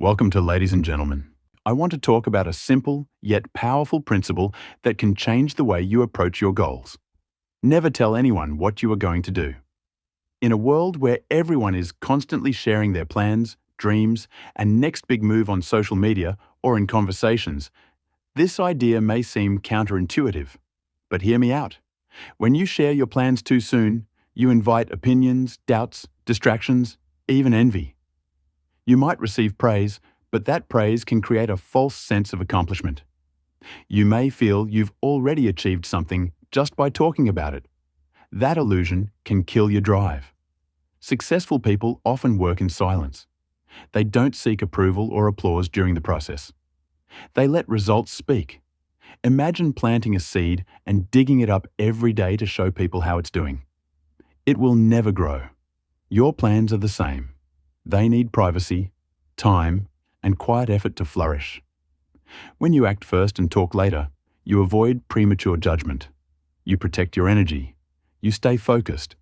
Welcome to Ladies and Gentlemen. I want to talk about a simple yet powerful principle that can change the way you approach your goals. Never tell anyone what you are going to do. In a world where everyone is constantly sharing their plans, dreams, and next big move on social media or in conversations, this idea may seem counterintuitive. But hear me out. When you share your plans too soon, you invite opinions, doubts, distractions, even envy. You might receive praise, but that praise can create a false sense of accomplishment. You may feel you've already achieved something just by talking about it. That illusion can kill your drive. Successful people often work in silence. They don't seek approval or applause during the process. They let results speak. Imagine planting a seed and digging it up every day to show people how it's doing. It will never grow. Your plans are the same. They need privacy, time, and quiet effort to flourish. When you act first and talk later, you avoid premature judgment. You protect your energy. You stay focused.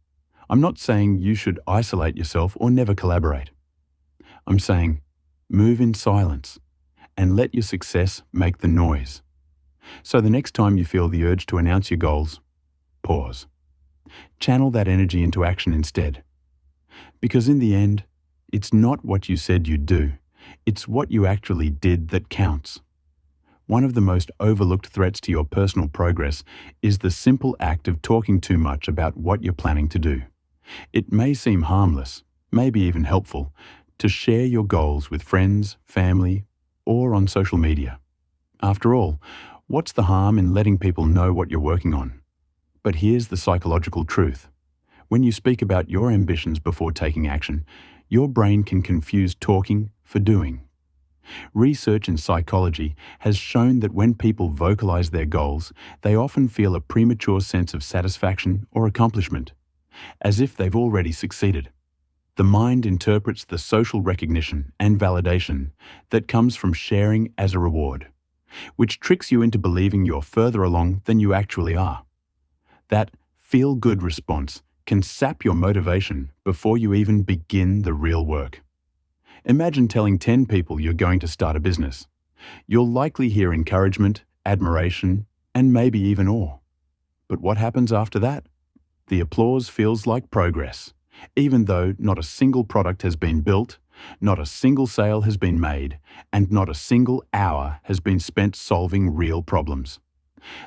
I'm not saying you should isolate yourself or never collaborate. I'm saying move in silence and let your success make the noise. So the next time you feel the urge to announce your goals, pause. Channel that energy into action instead. Because in the end, it's not what you said you'd do, it's what you actually did that counts. One of the most overlooked threats to your personal progress is the simple act of talking too much about what you're planning to do. It may seem harmless, maybe even helpful, to share your goals with friends, family, or on social media. After all, what's the harm in letting people know what you're working on? But here's the psychological truth. When you speak about your ambitions before taking action, your brain can confuse talking for doing. Research in psychology has shown that when people vocalize their goals, they often feel a premature sense of satisfaction or accomplishment, as if they've already succeeded. The mind interprets the social recognition and validation that comes from sharing as a reward, which tricks you into believing you're further along than you actually are. That feel-good response can sap your motivation before you even begin the real work. Imagine telling 10 people you're going to start a business. You'll likely hear encouragement, admiration, and maybe even awe. But what happens after that? The applause feels like progress, even though not a single product has been built, not a single sale has been made, and not a single hour has been spent solving real problems.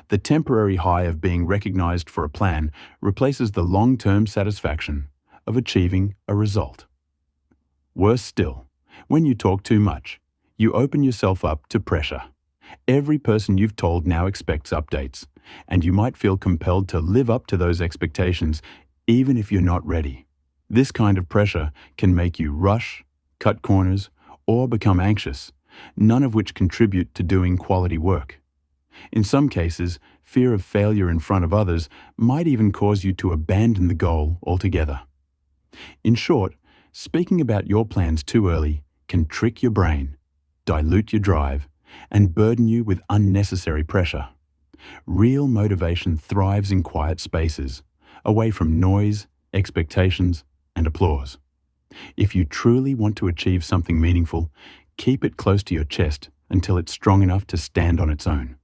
The temporary high of being recognized for a plan replaces the long-term satisfaction of achieving a result. Worse still, when you talk too much, you open yourself up to pressure. Every person you've told now expects updates, and you might feel compelled to live up to those expectations even if you're not ready. This kind of pressure can make you rush, cut corners, or become anxious, none of which contribute to doing quality work. In some cases, fear of failure in front of others might even cause you to abandon the goal altogether. In short, speaking about your plans too early can trick your brain, dilute your drive, and burden you with unnecessary pressure. Real motivation thrives in quiet spaces, away from noise, expectations, and applause. If you truly want to achieve something meaningful, keep it close to your chest until it's strong enough to stand on its own.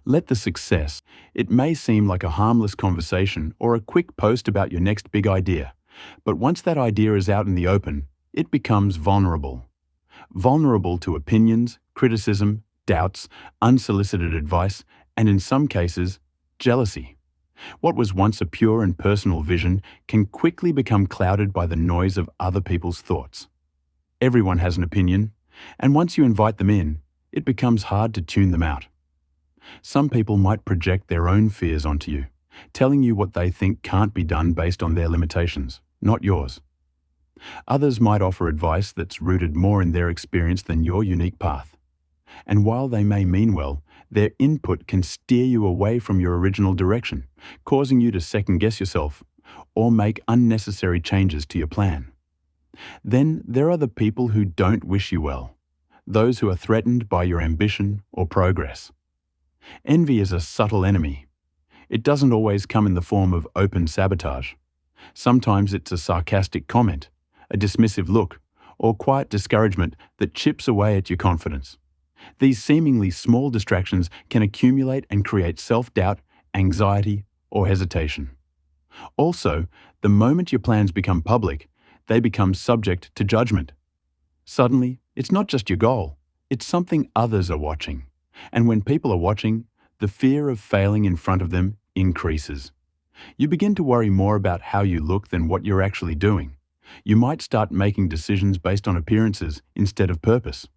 Let the success. It may seem like a harmless conversation or a quick post about your next big idea, but once that idea is out in the open, it becomes vulnerable. Vulnerable to opinions, criticism, doubts, unsolicited advice, and in some cases, jealousy. What was once a pure and personal vision can quickly become clouded by the noise of other people's thoughts. Everyone has an opinion, and once you invite them in, it becomes hard to tune them out. Some people might project their own fears onto you, telling you what they think can't be done based on their limitations, not yours. Others might offer advice that's rooted more in their experience than your unique path. And while they may mean well, their input can steer you away from your original direction, causing you to second-guess yourself or make unnecessary changes to your plan. Then there are the people who don't wish you well, those who are threatened by your ambition or progress. Envy is a subtle enemy. It doesn't always come in the form of open sabotage. Sometimes it's a sarcastic comment, a dismissive look, or quiet discouragement that chips away at your confidence. These seemingly small distractions can accumulate and create self-doubt, anxiety, or hesitation. Also, the moment your plans become public, they become subject to judgment. Suddenly, it's not just your goal, it's something others are watching. And when people are watching, the fear of failing in front of them increases. You begin to worry more about how you look than what you're actually doing. You might start making decisions based on appearances instead of purpose.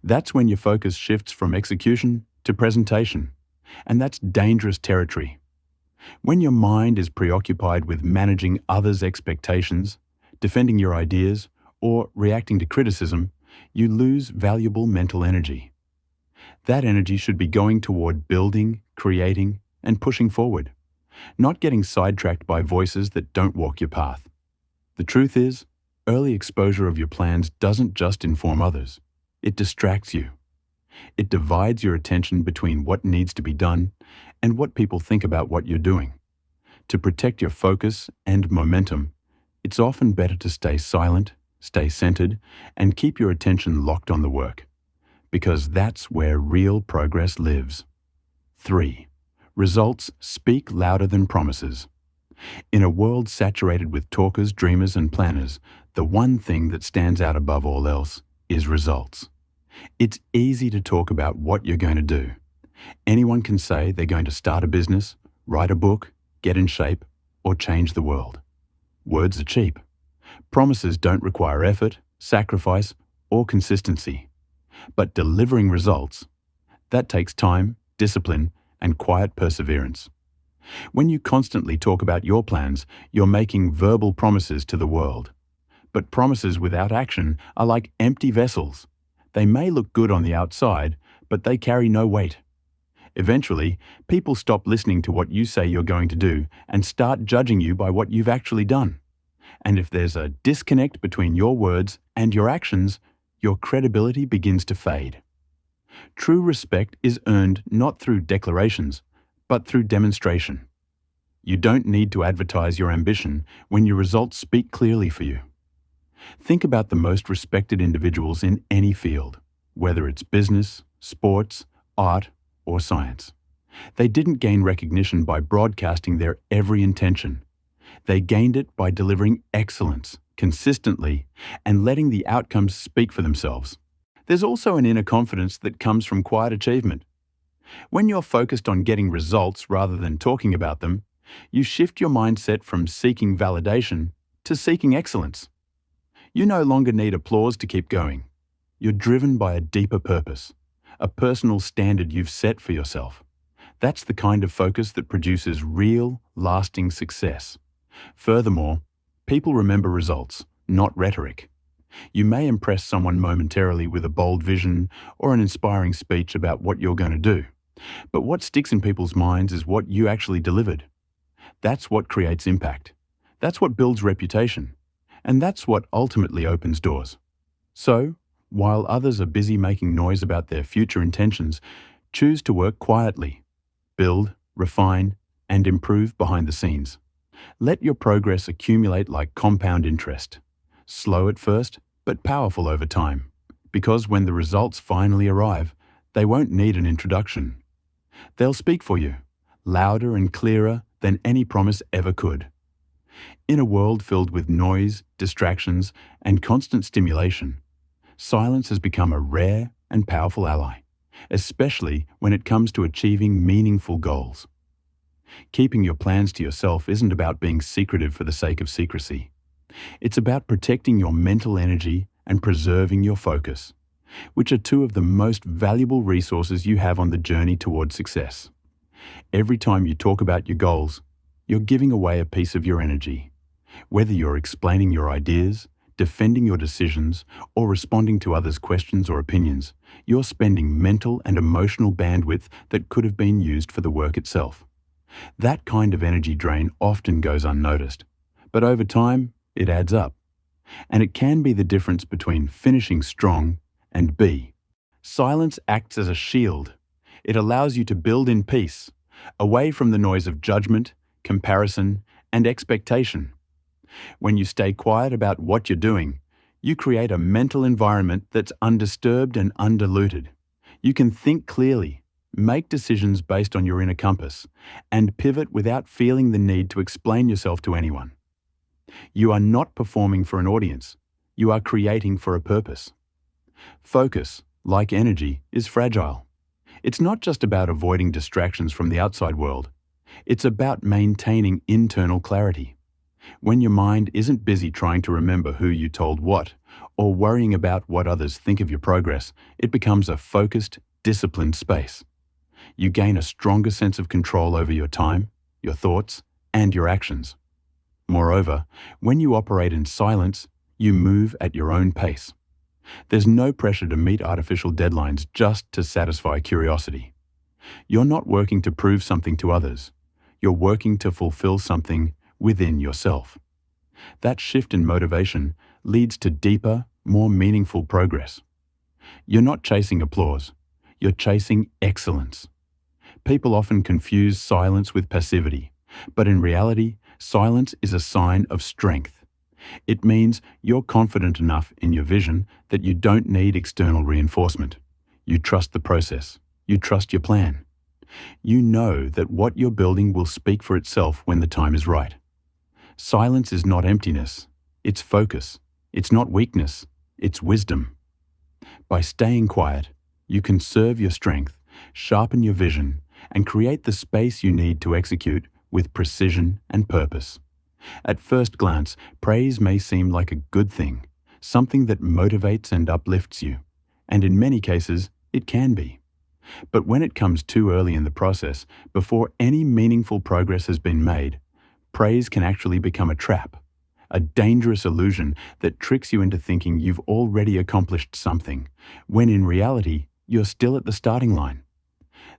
That's when your focus shifts from execution to presentation, and that's dangerous territory. When your mind is preoccupied with managing others' expectations, defending your ideas, or reacting to criticism, you lose valuable mental energy. That energy should be going toward building, creating, and pushing forward, not getting sidetracked by voices that don't walk your path. The truth is, early exposure of your plans doesn't just inform others, it distracts you. It divides your attention between what needs to be done and what people think about what you're doing. To protect your focus and momentum, it's often better to stay silent, stay centered, and keep your attention locked on the work, because that's where real progress lives. 3. Results speak louder than promises. In a world saturated with talkers, dreamers, and planners, the one thing that stands out above all else is results. It's easy to talk about what you're going to do. Anyone can say they're going to start a business, write a book, get in shape, or change the world. Words are cheap. Promises don't require effort, sacrifice, or consistency. But delivering results, that takes time, discipline, and quiet perseverance. When you constantly talk about your plans, you're making verbal promises to the world. But promises without action are like empty vessels. They may look good on the outside, but they carry no weight. Eventually, people stop listening to what you say you're going to do and start judging you by what you've actually done. And if there's a disconnect between your words and your actions, your credibility begins to fade. True respect is earned not through declarations, but through demonstration. You don't need to advertise your ambition when your results speak clearly for you. Think about the most respected individuals in any field, whether it's business, sports, art, or science. They didn't gain recognition by broadcasting their every intention. They gained it by delivering excellence, consistently, and letting the outcomes speak for themselves. There's also an inner confidence that comes from quiet achievement. When you're focused on getting results rather than talking about them, you shift your mindset from seeking validation to seeking excellence. You no longer need applause to keep going. You're driven by a deeper purpose, a personal standard you've set for yourself. That's the kind of focus that produces real, lasting success. Furthermore, people remember results, not rhetoric. You may impress someone momentarily with a bold vision or an inspiring speech about what you're going to do, but what sticks in people's minds is what you actually delivered. That's what creates impact. That's what builds reputation. And that's what ultimately opens doors. So, while others are busy making noise about their future intentions, choose to work quietly. Build, refine, and improve behind the scenes. Let your progress accumulate like compound interest. Slow at first, but powerful over time. Because when the results finally arrive, they won't need an introduction. They'll speak for you, louder and clearer than any promise ever could. In a world filled with noise, distractions, and constant stimulation, silence has become a rare and powerful ally, especially when it comes to achieving meaningful goals. Keeping your plans to yourself isn't about being secretive for the sake of secrecy. It's about protecting your mental energy and preserving your focus, which are two of the most valuable resources you have on the journey toward success. Every time you talk about your goals, you're giving away a piece of your energy. Whether you're explaining your ideas, defending your decisions, or responding to others' questions or opinions, you're spending mental and emotional bandwidth that could have been used for the work itself. That kind of energy drain often goes unnoticed, but over time, it adds up. And it can be the difference between finishing strong and B. Silence acts as a shield. It allows you to build in peace, away from the noise of judgment, comparison, and expectation. When you stay quiet about what you're doing, You create a mental environment that's undisturbed and undiluted. You can think clearly, make decisions based on your inner compass, and pivot without feeling the need to explain yourself to anyone. You are not performing for an audience. You are creating for a purpose. Focus, like energy, is fragile. It's not just about avoiding distractions from the outside world. It's about maintaining internal clarity. When your mind isn't busy trying to remember who you told what, or worrying about what others think of your progress, it becomes a focused, disciplined space. You gain a stronger sense of control over your time, your thoughts, and your actions. Moreover, when you operate in silence, you move at your own pace. There's no pressure to meet artificial deadlines just to satisfy curiosity. You're not working to prove something to others. You're working to fulfill something within yourself. That shift in motivation leads to deeper, more meaningful progress. You're not chasing applause. You're chasing excellence. People often confuse silence with passivity, but in reality, silence is a sign of strength. It means you're confident enough in your vision that you don't need external reinforcement. You trust the process. You trust your plan. You know that what you're building will speak for itself when the time is right. Silence is not emptiness. It's focus. It's not weakness. It's wisdom. By staying quiet, you conserve your strength, sharpen your vision, and create the space you need to execute with precision and purpose. At first glance, praise may seem like a good thing, something that motivates and uplifts you, and in many cases, it can be. But when it comes too early in the process, before any meaningful progress has been made, praise can actually become a trap, a dangerous illusion that tricks you into thinking you've already accomplished something, when in reality, you're still at the starting line.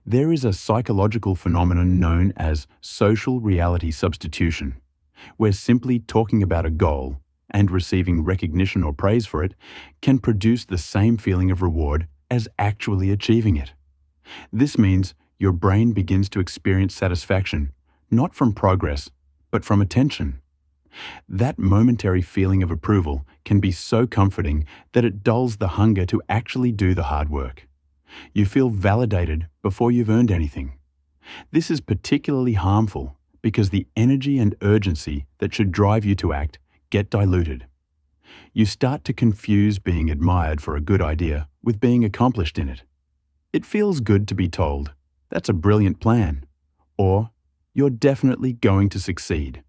There is a psychological phenomenon known as social reality substitution, where simply talking about a goal and receiving recognition or praise for it can produce the same feeling of reward as actually achieving it. This means your brain begins to experience satisfaction, not from progress, but from attention. That momentary feeling of approval can be so comforting that it dulls the hunger to actually do the hard work. You feel validated before you've earned anything. This is particularly harmful because the energy and urgency that should drive you to act get diluted. You start to confuse being admired for a good idea with being accomplished in it. It feels good to be told, "That's a brilliant plan," or "You're definitely going to succeed."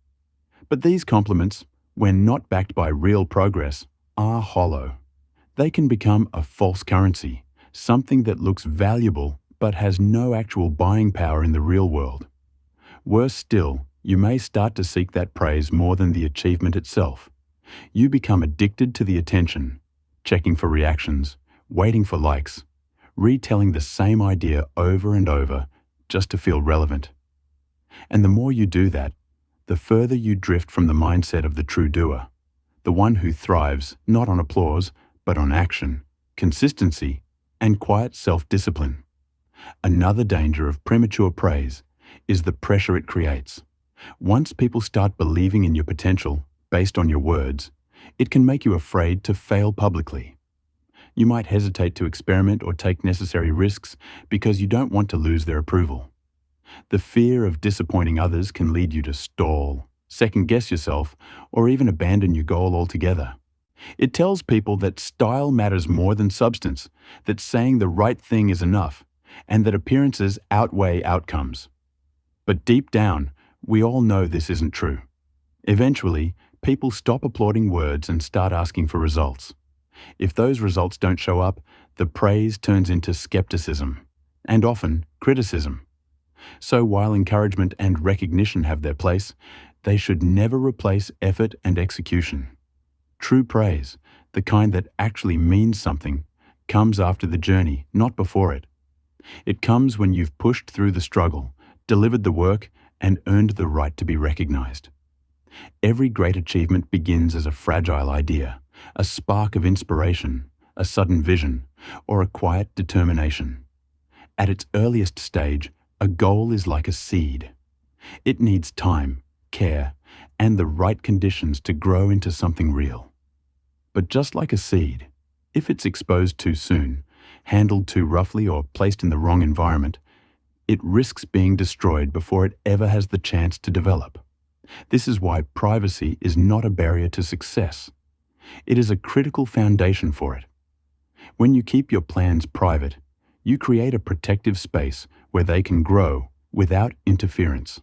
But these compliments, when not backed by real progress, are hollow. They can become a false currency, something that looks valuable but has no actual buying power in the real world. Worse still, you may start to seek that praise more than the achievement itself. You become addicted to the attention, checking for reactions, waiting for likes, retelling the same idea over and over just to feel relevant. And the more you do that, the further you drift from the mindset of the true doer, the one who thrives not on applause, but on action, consistency, and quiet self-discipline. Another danger of premature praise is the pressure it creates. Once people start believing in your potential based on your words, it can make you afraid to fail publicly. You might hesitate to experiment or take necessary risks because you don't want to lose their approval. The fear of disappointing others can lead you to stall, second-guess yourself, or even abandon your goal altogether. It tells people that style matters more than substance, that saying the right thing is enough, and that appearances outweigh outcomes. But deep down, we all know this isn't true. Eventually, people stop applauding words and start asking for results. If those results don't show up, the praise turns into skepticism, and often criticism. So while encouragement and recognition have their place, they should never replace effort and execution. True praise, the kind that actually means something, comes after the journey, not before it. It comes when you've pushed through the struggle, delivered the work, and earned the right to be recognized. Every great achievement begins as a fragile idea, a spark of inspiration, a sudden vision, or a quiet determination. At its earliest stage, a goal is like a seed. It needs time, care, and the right conditions to grow into something real. But just like a seed, if it's exposed too soon, handled too roughly, or placed in the wrong environment, it risks being destroyed before it ever has the chance to develop. This is why privacy is not a barrier to success. It is a critical foundation for it. When you keep your plans private, you create a protective space where they can grow without interference.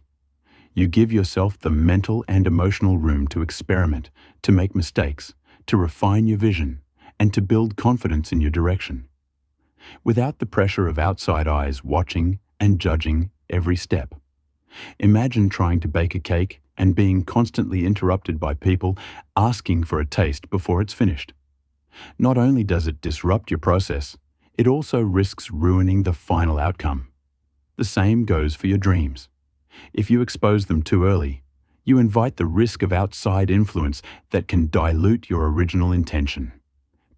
You give yourself the mental and emotional room to experiment, to make mistakes, to refine your vision, and to build confidence in your direction. Without the pressure of outside eyes watching and judging every step. Imagine trying to bake a cake and being constantly interrupted by people asking for a taste before it's finished. Not only does it disrupt your process, it also risks ruining the final outcome. The same goes for your dreams. If you expose them too early, you invite the risk of outside influence that can dilute your original intention.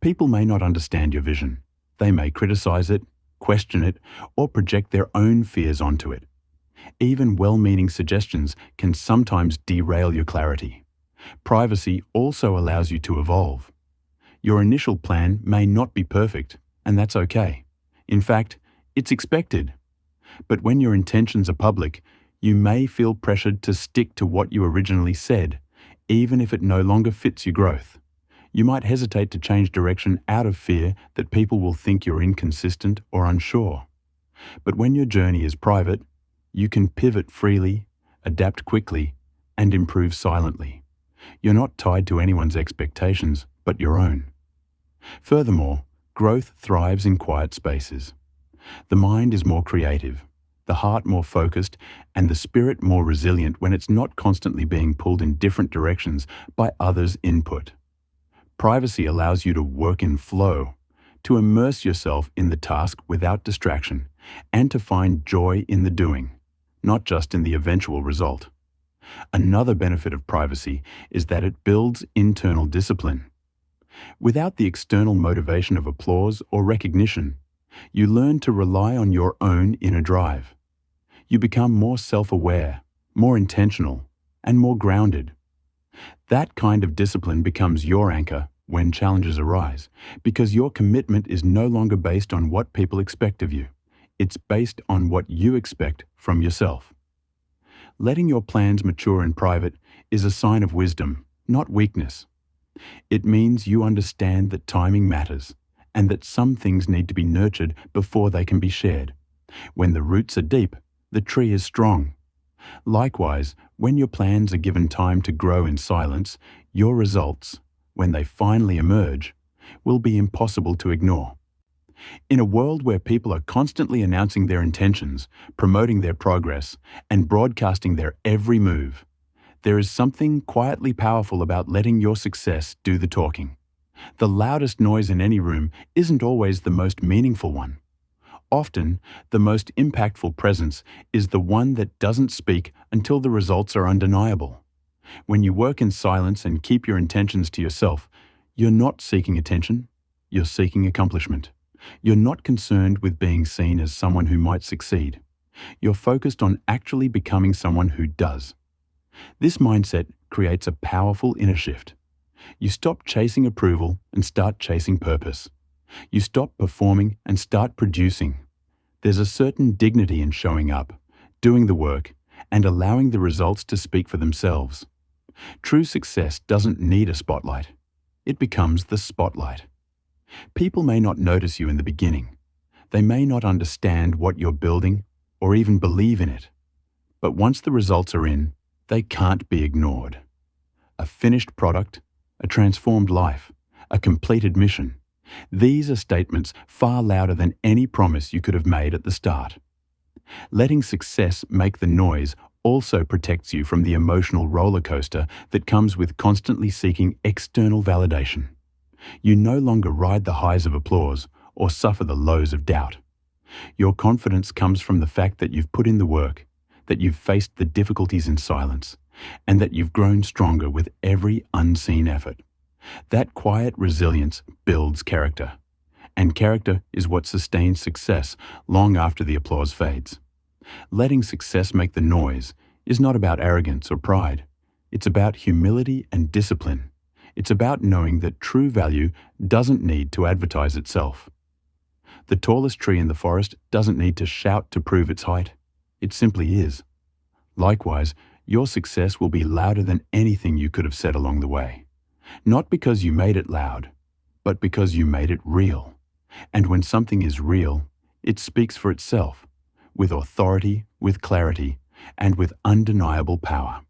People may not understand your vision. They may criticize it, question it, or project their own fears onto it. Even well-meaning suggestions can sometimes derail your clarity. Privacy also allows you to evolve. Your initial plan may not be perfect, and that's okay. In fact, it's expected. But when your intentions are public, you may feel pressured to stick to what you originally said, even if it no longer fits your growth. You might hesitate to change direction out of fear that people will think you're inconsistent or unsure. But when your journey is private, you can pivot freely, adapt quickly, and improve silently. You're not tied to anyone's expectations, but your own. Furthermore, growth thrives in quiet spaces. The mind is more creative, the heart more focused, and the spirit more resilient when it's not constantly being pulled in different directions by others' input. Privacy allows you to work in flow, to immerse yourself in the task without distraction, and to find joy in the doing, not just in the eventual result. Another benefit of privacy is that it builds internal discipline. Without the external motivation of applause or recognition, you learn to rely on your own inner drive. You become more self-aware, more intentional, and more grounded. That kind of discipline becomes your anchor when challenges arise, because your commitment is no longer based on what people expect of you. It's based on what you expect from yourself. Letting your plans mature in private is a sign of wisdom, not weakness. It means you understand that timing matters, and that some things need to be nurtured before they can be shared. When the roots are deep, the tree is strong. Likewise, when your plans are given time to grow in silence, your results, when they finally emerge, will be impossible to ignore. In a world where people are constantly announcing their intentions, promoting their progress, and broadcasting their every move, there is something quietly powerful about letting your success do the talking. The loudest noise in any room isn't always the most meaningful one. Often, the most impactful presence is the one that doesn't speak until the results are undeniable. When you work in silence and keep your intentions to yourself, you're not seeking attention, you're seeking accomplishment. You're not concerned with being seen as someone who might succeed. You're focused on actually becoming someone who does. This mindset creates a powerful inner shift. You stop chasing approval and start chasing purpose. You stop performing and start producing. There's a certain dignity in showing up, doing the work, and allowing the results to speak for themselves. True success doesn't need a spotlight. It becomes the spotlight. People may not notice you in the beginning. They may not understand what you're building or even believe in it. But once the results are in, they can't be ignored. A finished product, a transformed life, a completed mission. These are statements far louder than any promise you could have made at the start. Letting success make the noise also protects you from the emotional roller coaster that comes with constantly seeking external validation. You no longer ride the highs of applause or suffer the lows of doubt. Your confidence comes from the fact that you've put in the work, that you've faced the difficulties in silence, and that you've grown stronger with every unseen effort. That quiet resilience builds character, and character is what sustains success long after the applause fades. Letting success make the noise is not about arrogance or pride. It's about humility and discipline. It's about knowing that true value doesn't need to advertise itself. The tallest tree in the forest doesn't need to shout to prove its height. It simply is. Likewise, your success will be louder than anything you could have said along the way. Not because you made it loud, but because you made it real. And when something is real, it speaks for itself, with authority, with clarity, and with undeniable power.